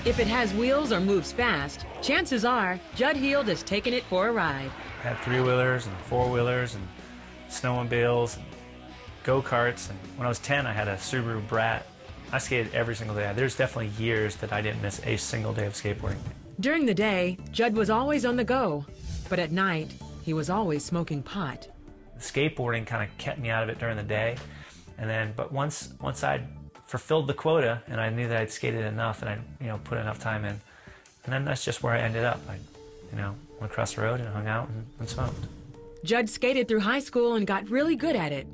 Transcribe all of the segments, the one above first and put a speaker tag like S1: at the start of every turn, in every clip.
S1: If it has wheels or moves fast, chances are Judd Heald has taken it for a ride.
S2: I had three-wheelers and four-wheelers and snowmobiles and go-karts. And when I was 10, I had a Subaru Brat. I skated every single day. There's definitely years that I didn't miss a single day of skateboarding.
S1: During the day, Judd was always on the go, but at night, he was always smoking pot.
S2: Skateboarding kind of kept me out of it during the day, but once I'd fulfilled the quota and I knew that I'd skated enough and I'd put enough time in, and then that's just where I ended up. I went across the road and hung out and smoked.
S1: Judd skated through high school and got really good at it.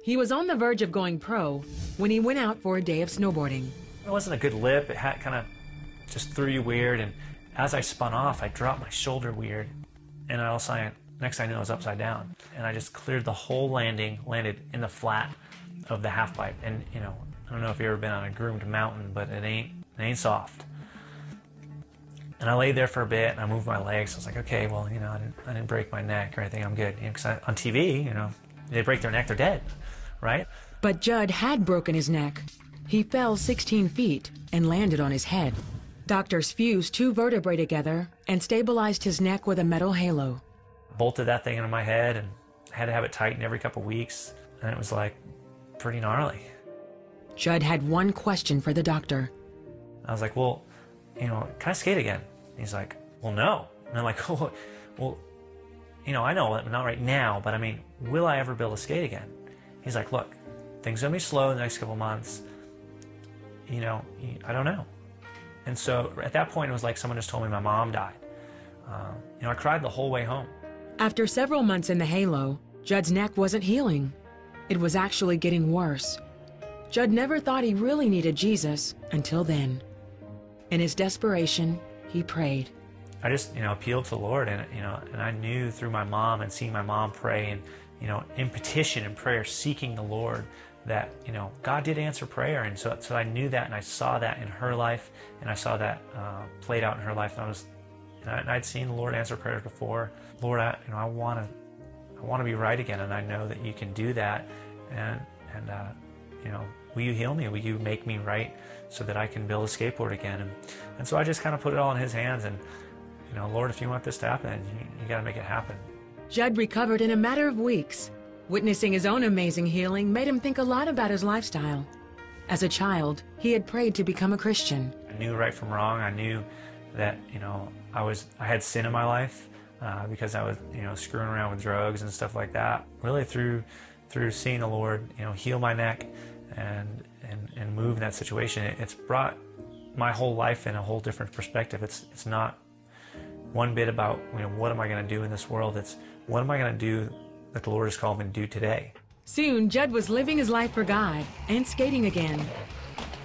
S1: He was on the verge of going pro when he went out for a day of snowboarding.
S2: It wasn't a good lip. It had kind of just threw you weird, and as I spun off, I dropped my shoulder weird, and next I knew I was upside down, and I just cleared the whole landing, landed in the flat of the half pipe. And I don't know if you've ever been on a groomed mountain, but it ain't soft. And I laid there for a bit, and I moved my legs. I was like, okay, well, I didn't break my neck or anything. I'm good. Because on TV, they break their neck, they're dead, right?
S1: But Judd had broken his neck. He fell 16 feet and landed on his head. Doctors fused two vertebrae together and stabilized his neck with a metal halo.
S2: Bolted that thing into my head and had to have it tightened every couple weeks, and it was like pretty gnarly.
S1: Judd had one question for the doctor.
S2: I was like, well, can I skate again? He's like, well, no. And I'm like, well, I know, not right now, but I mean, will I ever be able to skate again? He's like, look, things are gonna be slow in the next couple months. I don't know. And so at that point, it was like someone just told me my mom died. I cried the whole way home.
S1: After several months in the halo, Judd's neck wasn't healing. It was actually getting worse. Judd never thought he really needed Jesus until then. In his desperation, he prayed.
S2: I just, appealed to the Lord, and I knew through my mom and seeing my mom pray and, in petition and prayer, seeking the Lord, that, God did answer prayer. And so I knew that, and I saw that in her life, and I saw that played out in her life. And I'd seen the Lord answer prayers before. Lord, I want to be right again, and I know that you can do that. And will you heal me? Will you make me right so that I can build a skateboard again? And so I just kind of put it all in his hands, and, Lord, if you want this to happen, you got to make it happen.
S1: Judd recovered in a matter of weeks. Witnessing his own amazing healing made him think a lot about his lifestyle. As a child, he had prayed to become a Christian.
S2: I knew right from wrong. I knew that, I had sin in my life because I was, screwing around with drugs and stuff like that. Really through seeing the Lord, heal my neck and move in that situation, it's brought my whole life in a whole different perspective. It's not one bit about, what am I going to do in this world? It's what am I going to do that the Lord has called me to do today.
S1: Soon, Judd was living his life for God and skating again.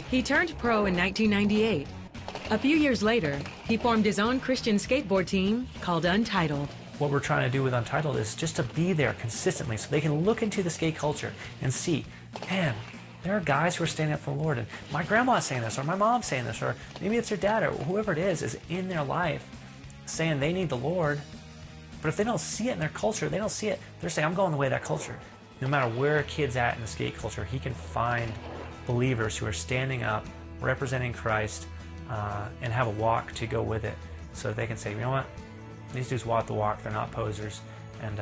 S1: He turned pro in 1998. A few years later, he formed his own Christian skateboard team called Untitled.
S2: What we're trying to do with Untitled is just to be there consistently so they can look into the skate culture and see, man, there are guys who are standing up for the Lord, and my grandma's saying this, or my mom's saying this, or maybe it's their dad, or whoever it is in their life saying they need the Lord. But if they don't see it in their culture, they don't see it, they're saying, I'm going the way of that culture. No matter where a kid's at in the skate culture, he can find believers who are standing up, representing Christ, and have a walk to go with it, so that they can say, you know what, these dudes walk the walk, they're not posers, and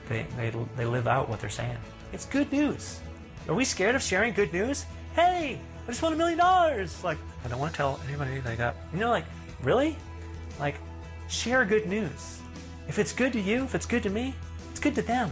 S2: they live out what they're saying. It's good news. Are we scared of sharing good news? Hey, I just won $1 million. Like, I don't want to tell anybody that I got, really? Like, share good news. If it's good to you, if it's good to me, it's good to them.